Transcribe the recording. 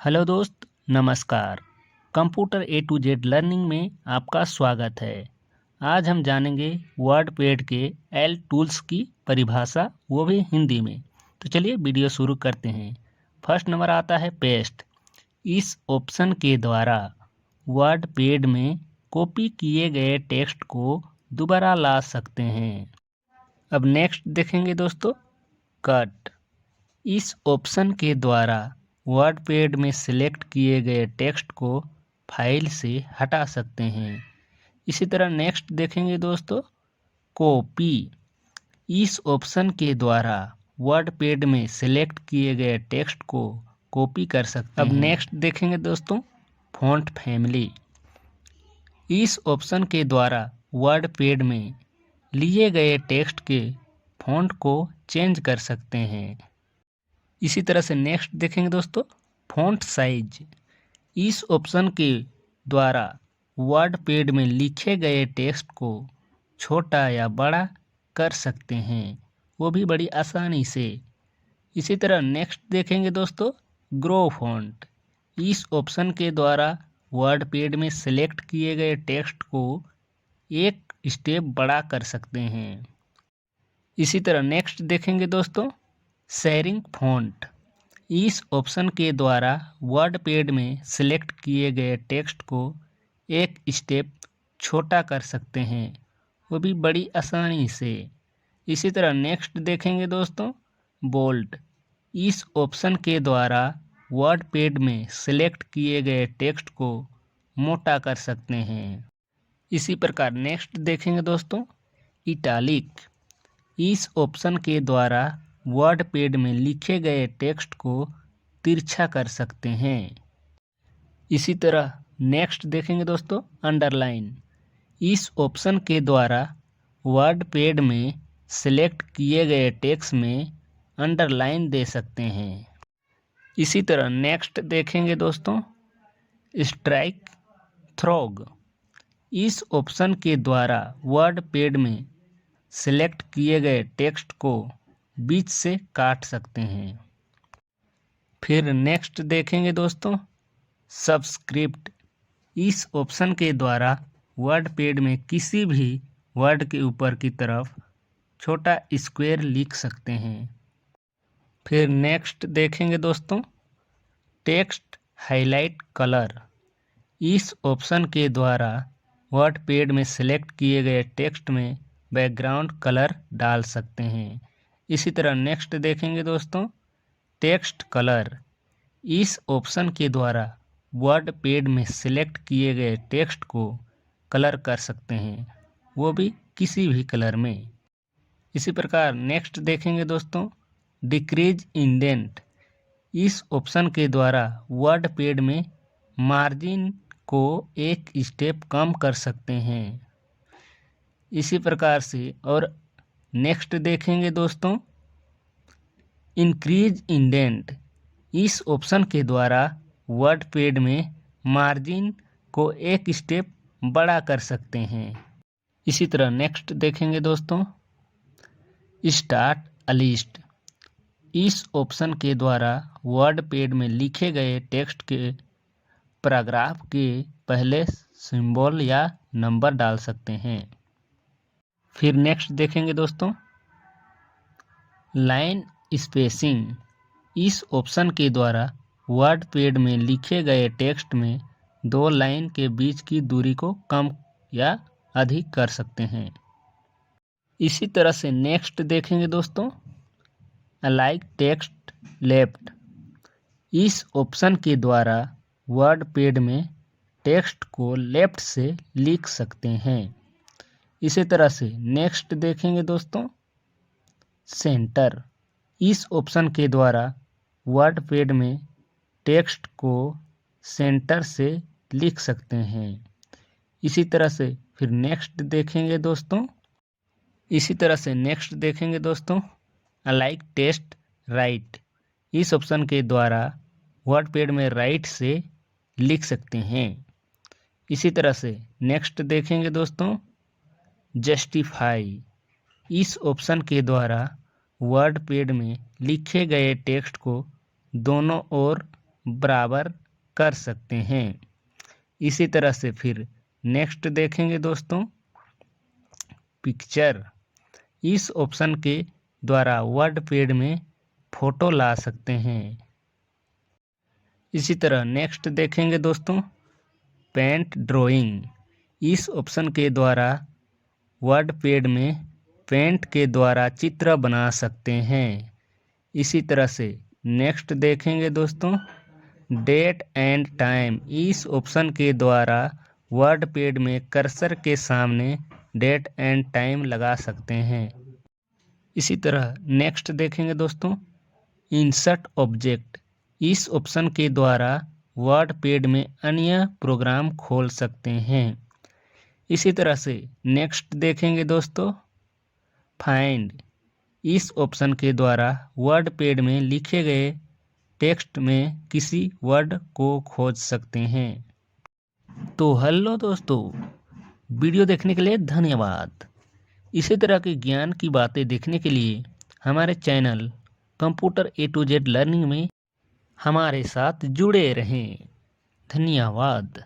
Hello दोस्त, नमस्कार। Computer A to Z learning में आपका स्वागत है। आज हम जानेंगे वर्डपैड के एल टूल्स की परिभाषा, वो भी हिंदी में। तो चलिए वीडियो शुरू करते हैं। फर्स्ट नंबर आता है पेस्ट। इस ऑप्शन के द्वारा वर्डपैड में कॉपी किए गए टेक्स्ट को दोबारा ला सकते हैं। अब नेक्स्ट देखेंगे दोस्तों, कट। इस ऑप्शन के द्वारा वर्डपैड में सिलेक्ट किए गए टेक्स्ट को फाइल से हटा सकते हैं। इसी तरह नेक्स्ट देखेंगे दोस्तों, कॉपी। इस ऑप्शन के द्वारा वर्डपैड में सिलेक्ट किए गए टेक्स्ट को कॉपी कर सकते हैं। अब नेक्स्ट देखेंगे दोस्तों, फॉन्ट फैमिली। इस ऑप्शन के द्वारा वर्डपैड में लिए गए टेक्स्ट के फॉन्ट को चेंज कर सकते हैं। इसी तरह से नेक्स्ट देखेंगे दोस्तों, फॉन्ट साइज। इस ऑप्शन के द्वारा वर्डपैड में लिखे गए टेक्स्ट को छोटा या बड़ा कर सकते हैं, वो भी बड़ी आसानी से। इसी तरह नेक्स्ट देखेंगे दोस्तों, ग्रो फॉन्ट। इस ऑप्शन के द्वारा वर्डपैड में सिलेक्ट किए गए टेक्स्ट को एक स्टेप बड़ा कर सकते हैं। इसी तरह नेक्स्ट देखेंगे दोस्तों, शेयरिंग फॉन्ट। इस ऑप्शन के द्वारा वर्डपैड में सिलेक्ट किए गए टेक्स्ट को एक स्टेप छोटा कर सकते हैं, वो भी बड़ी आसानी से। इसी तरह नेक्स्ट देखेंगे दोस्तों, बोल्ड। इस ऑप्शन के द्वारा वर्डपैड में सिलेक्ट किए गए टेक्स्ट को मोटा कर सकते हैं। इसी प्रकार नेक्स्ट देखेंगे दोस्तों, इटालिक। इस ऑप्शन के द्वारा वर्डपैड में लिखे गए टेक्स्ट को तिरछा कर सकते हैं। इसी तरह नेक्स्ट देखेंगे दोस्तों, अंडरलाइन। इस ऑप्शन के द्वारा वर्डपैड में सिलेक्ट किए गए टेक्स्ट में अंडरलाइन दे सकते हैं। इसी तरह नेक्स्ट देखेंगे दोस्तों, स्ट्राइक थ्रोग। इस ऑप्शन के द्वारा वर्डपैड में सिलेक्ट किए गए टेक्स्ट को बीच से काट सकते हैं। फिर नेक्स्ट देखेंगे दोस्तों, सबस्क्रिप्ट। इस ऑप्शन के द्वारा वर्डपैड में किसी भी वर्ड के ऊपर की तरफ छोटा स्क्वायर लिख सकते हैं। फिर नेक्स्ट देखेंगे दोस्तों, टेक्स्ट हाईलाइट कलर। इस ऑप्शन के द्वारा वर्डपैड में सिलेक्ट किए गए टेक्स्ट में बैकग्राउंड कलर डाल सकते हैं। इसी तरह नेक्स्ट देखेंगे दोस्तों, टेक्स्ट कलर। इस ऑप्शन के द्वारा वर्डपैड में सिलेक्ट किए गए टेक्स्ट को कलर कर सकते हैं, वो भी किसी भी कलर में। इसी प्रकार नेक्स्ट देखेंगे दोस्तों, डिक्रीज इंडेंट। इस ऑप्शन के द्वारा वर्डपैड में मार्जिन को एक स्टेप कम कर सकते हैं। इसी प्रकार से और नेक्स्ट देखेंगे दोस्तों, इंक्रीज इंडेंट। इस ऑप्शन के द्वारा वर्डपैड में मार्जिन को एक स्टेप बड़ा कर सकते हैं। इसी तरह नेक्स्ट देखेंगे दोस्तों, स्टार्ट अ लिस्ट। इस ऑप्शन के द्वारा वर्डपैड में लिखे गए टेक्स्ट के पैराग्राफ के पहले सिंबल या नंबर डाल सकते हैं। फिर नेक्स्ट देखेंगे दोस्तों, लाइन स्पेसिंग। इस ऑप्शन के द्वारा वर्डपैड में लिखे गए टेक्स्ट में दो लाइन के बीच की दूरी को कम या अधिक कर सकते हैं। इसी तरह से नेक्स्ट देखेंगे दोस्तों, अलाइन टेक्स्ट लेफ्ट। इस ऑप्शन के द्वारा वर्डपैड में टेक्स्ट को लेफ्ट से लिख सकते हैं। इसी तरह से नेक्स्ट देखेंगे दोस्तों, सेंटर। इस ऑप्शन के द्वारा वर्डपैड में टेक्स्ट को सेंटर से लिख सकते हैं। इसी तरह से फिर नेक्स्ट देखेंगे दोस्तों, अलाइन टेक्स्ट राइट। इस ऑप्शन के द्वारा वर्डपैड में राइट से लिख सकते हैं। इसी तरह से नेक्स्ट देखेंगे दोस्तों, जस्टिफाई। इस ऑप्शन के द्वारा वर्डपैड में लिखे गए टेक्स्ट को दोनों ओर बराबर कर सकते हैं। इसी तरह से फिर नेक्स्ट देखेंगे दोस्तों, पिक्चर। इस ऑप्शन के द्वारा वर्ड पैड में फोटो ला सकते हैं। इसी तरह नेक्स्ट देखेंगे दोस्तों, पेंट ड्राइंग। इस ऑप्शन के द्वारा वर्ड पैड में पेंट के द्वारा चित्र बना सकते हैं। इसी तरह से नेक्स्ट देखेंगे दोस्तों, डेट एंड टाइम। इस ऑप्शन के द्वारा वर्ड पैड में कर्सर के सामने डेट एंड टाइम लगा सकते हैं। इसी तरह नेक्स्ट देखेंगे दोस्तों, इंसर्ट ऑब्जेक्ट। इस ऑप्शन के द्वारा वर्ड पैड में अन्य प्रोग्राम खोल सकते हैं। इसी तरह से नेक्स्ट देखेंगे दोस्तों, फाइंड। इस ऑप्शन के द्वारा वर्ड पैड में लिखे गए टेक्स्ट में किसी वर्ड को खोज सकते हैं। तो हेलो दोस्तों, वीडियो देखने के लिए धन्यवाद। इसी तरह के ज्ञान की बातें देखने के लिए हमारे channel computer A to Z learning में हमारे साथ जुड़े रहें। धन्यवाद।